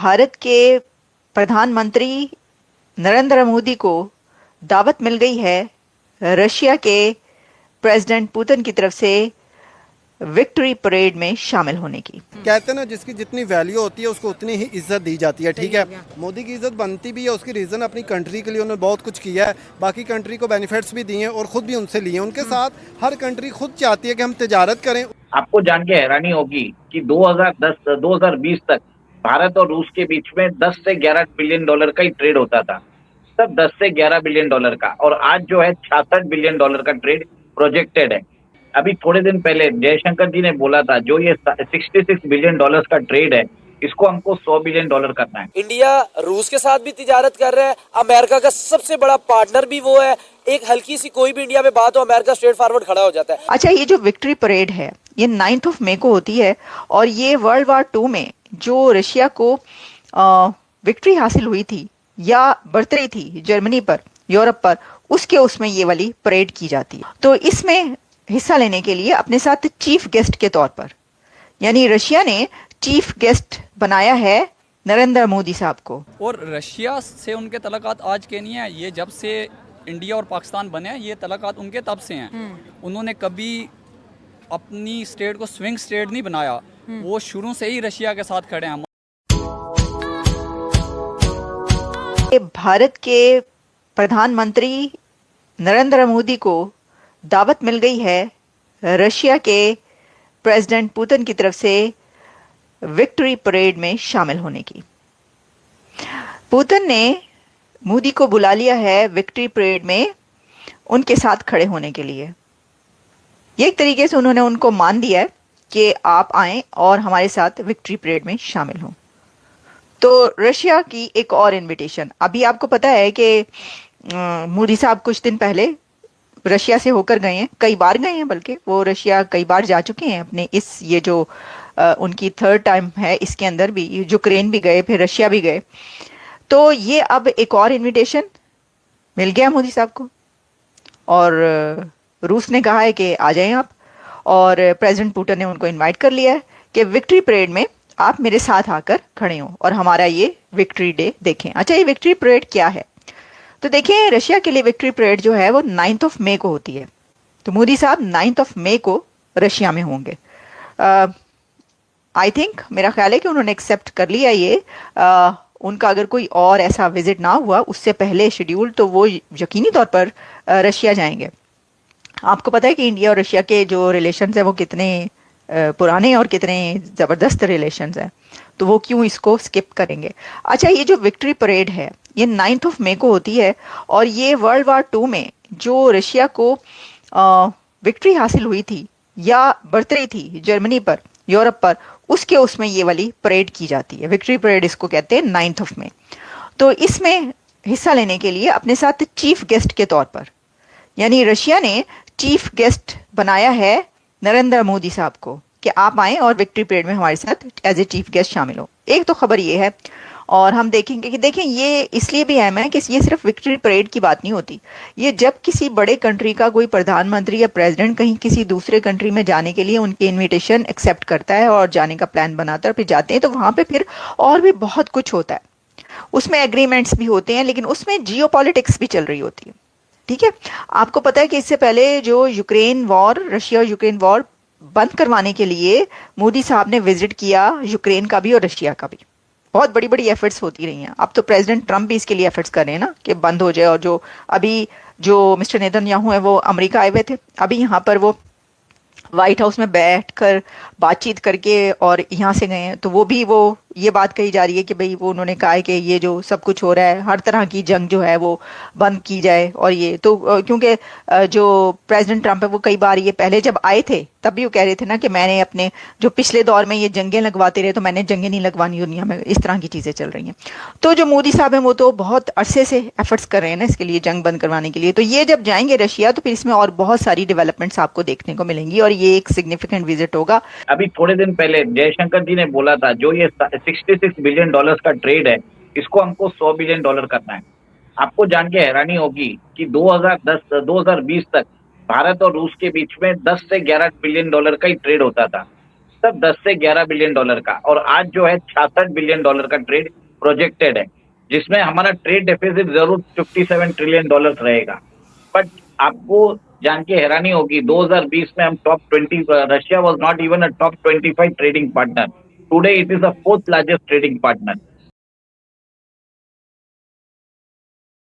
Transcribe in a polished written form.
भारत के प्रधानमंत्री नरेंद्र मोदी को दावत मिल गई है रशिया के प्रेसिडेंट पुतिन की तरफ से विक्ट्री परेड में शामिल होने की। कहते हैं ना, जिसकी जितनी वैल्यू होती है उसको उतनी ही इज्जत दी जाती है। ठीक है, मोदी की इज्जत बनती भी है। उसकी रीज़न अपनी कंट्री के लिए उन्होंने बहुत कुछ किया है, बाकी कंट्री को बेनिफिट्स भी दिए हैं और खुद भी उनसे लिए हैं। उनके साथ हर कंट्री खुद चाहती है कि हम तजारत करें। आपको जान के हैरानी होगी कि 2010-2020 तक भारत और रूस के बीच में 10 से 11 बिलियन डॉलर का ही ट्रेड होता था, तब 10 से 11 बिलियन डॉलर का, और आज जो है 66 बिलियन डॉलर का ट्रेड प्रोजेक्टेड है। अभी थोड़े दिन पहले जयशंकर जी ने बोला था जो ये 66 बिलियन डॉलर का ट्रेड है, इसको हमको 100 बिलियन डॉलर करना है। इंडिया रूस के साथ भी तिजारत कर रहा है, अमेरिका का सबसे बड़ा पार्टनर भी वो है। एक हल्की सी कोई भी इंडिया में बात हो, अमेरिका स्ट्रेट फॉरवर्ड खड़ा हो जाता है। अच्छा, ये जो विक्ट्री परेड है ये 9 मई को होती है और ये वर्ल्ड वार 2 में जो रशिया को विक्ट्री हासिल हुई थी या बढ़तरी थी जर्मनी पर, यूरोप पर, उसमें ये वाली परेड की जाती है। तो इसमें हिस्सा लेने के लिए अपने साथ चीफ गेस्ट के तौर पर, यानी रशिया ने चीफ गेस्ट बनाया है नरेंद्र मोदी साहब को। और रशिया से उनके तल्लुकात आज के नहीं है, ये जब से इंडिया और पाकिस्तान बने हैं ये तल्लुकात उनके तब से हैं। उन्होंने कभी अपनी स्टेट को स्विंग स्टेट नहीं बनाया, वो शुरू से ही रशिया के साथ खड़े हैं। भारत के प्रधानमंत्री नरेंद्र मोदी को दावत मिल गई है रशिया के प्रेसिडेंट पुतिन की तरफ से विक्ट्री परेड में शामिल होने की। पुतिन ने मोदी को बुला लिया है विक्ट्री परेड में उनके साथ खड़े होने के लिए। एक तरीके से उन्होंने उनको मान दिया है कि आप आएं और हमारे साथ विक्ट्री परेड में शामिल हों। तो रशिया की एक और इनविटेशन, अभी आपको पता है कि मोदी साहब कुछ दिन पहले रशिया से होकर गए हैं, कई बार गए हैं, बल्कि वो रशिया कई बार जा चुके हैं अपने ये जो उनकी 3rd टाइम है, इसके अंदर भी यूक्रेन भी गए, फिर रशिया भी गए। तो ये अब एक और इनविटेशन मिल गया मोदी साहब को और रूस ने कहा है कि आ जाएं आप, और प्रेसिडेंट पुतिन ने उनको इनवाइट कर लिया है कि विक्ट्री परेड में आप मेरे साथ आकर खड़े हो और हमारा ये विक्ट्री डे देखें। अच्छा, ये विक्ट्री परेड क्या है? तो देखिए, रशिया के लिए विक्ट्री परेड जो है वो 9 मई को होती है। तो मोदी साहब 9 मई को रशिया में होंगे। आई थिंक, मेरा ख्याल है कि उन्होंने एक्सेप्ट कर लिया ये। उनका अगर कोई और ऐसा विजिट ना हुआ उससे पहले शेड्यूल, तो वो यकीनी तौर पर रशिया जाएंगे। आपको पता है कि इंडिया और रशिया के जो रिलेशंस हैं वो कितने पुराने और कितने ज़बरदस्त रिलेशंस हैं, तो वो क्यों इसको स्किप करेंगे। अच्छा, ये जो विक्ट्री परेड है ये 9 मई को होती है और ये वर्ल्ड वार 2 में जो रशिया को विक्ट्री हासिल हुई थी या बढ़तरी थी जर्मनी पर, यूरोप पर, उसमें ये वाली परेड की जाती है। विक्ट्री परेड इसको कहते हैं 9 मई। तो इसमें हिस्सा लेने के लिए अपने साथ चीफ गेस्ट के तौर पर, यानी रशिया ने चीफ गेस्ट बनाया है नरेंद्र मोदी साहब को कि आप आएं और विक्ट्री परेड में हमारे साथ एज ए चीफ गेस्ट शामिल हो। एक तो खबर ये है, और हम देखेंगे कि देखें ये इसलिए भी अहम है कि ये सिर्फ विक्ट्री परेड की बात नहीं होती। ये जब किसी बड़े कंट्री का कोई प्रधानमंत्री या प्रेसिडेंट कहीं किसी दूसरे कंट्री में जाने के लिए उनके इनविटेशन एक्सेप्ट करता है और जाने का प्लान बनाता है और फिर जाते हैं, तो वहां पे फिर और भी बहुत कुछ होता है। उसमें एग्रीमेंट्स भी होते हैं, लेकिन उसमें जियोपॉलिटिक्स भी चल रही होती है। ठीक है, आपको पता है कि इससे पहले जो Ukraine war, Russia Ukraine war बंद करवाने के लिए मोदी साहब ने विजिट किया यूक्रेन का भी और रशिया का भी। बहुत बड़ी बड़ी एफर्ट्स होती रही हैं। अब तो प्रेसिडेंट ट्रंप भी इसके लिए एफर्ट्स कर रहे हैं ना कि बंद हो जाए। और जो अभी जो मिस्टर नेतन्याहू है वो अमेरिका आए हुए थे, अभी यहाँ पर वो व्हाइट हाउस में बैठकर बातचीत करके और यहाँ से गए हैं। तो वो भी वो ये बात कही जा रही है कि भाई वो उन्होंने कहा है कि ये जो सब कुछ हो रहा है, हर तरह की जंग जो है वो बंद की जाए। और ये तो क्योंकि जो प्रेसिडेंट ट्रंप है वो कई बार, ये पहले जब आए थे तब भी वो कह रहे थे ना कि मैंने अपने जो पिछले दौर में ये जंगें लगवाते रहे, तो मैंने जंगें नहीं लगवानी दुनिया में, इस तरह की चीज़ें चल रही हैं। तो जो मोदी साहब हैं वो तो बहुत अरसे से एफर्ट्स कर रहे हैं ना इसके लिए, जंग बंद करवाने के लिए। तो ये जब जाएंगे रशिया तो फिर इसमें और बहुत सारी डेवलपमेंट्स आपको देखने को मिलेंगी और ये एक सिग्निफिकेंट विजिट होगा। अभी थोड़े दिन पहले जयशंकर जी ने बोला था जो ये 66 बिलियन डॉलर का ट्रेड है, इसको हमको 100 बिलियन डॉलर करना है। आपको जान के हैरानी होगी कि 2010-2020 तक भारत और रूस के बीच में 10 से 11 बिलियन डॉलर का ही ट्रेड होता था, तब 10 से 11 बिलियन डॉलर का, और आज जो है 66 बिलियन डॉलर का ट्रेड प्रोजेक्टेड है, जिसमें हमारा ट्रेड डेफिसिट जरूर 57 ट्रिलियन डॉलर रहेगा। बट आपको जान के हैरानी होगी, 2020 में हम top 20, Russia was not even a top 25 trading partner, today it is the 4th largest trading partner.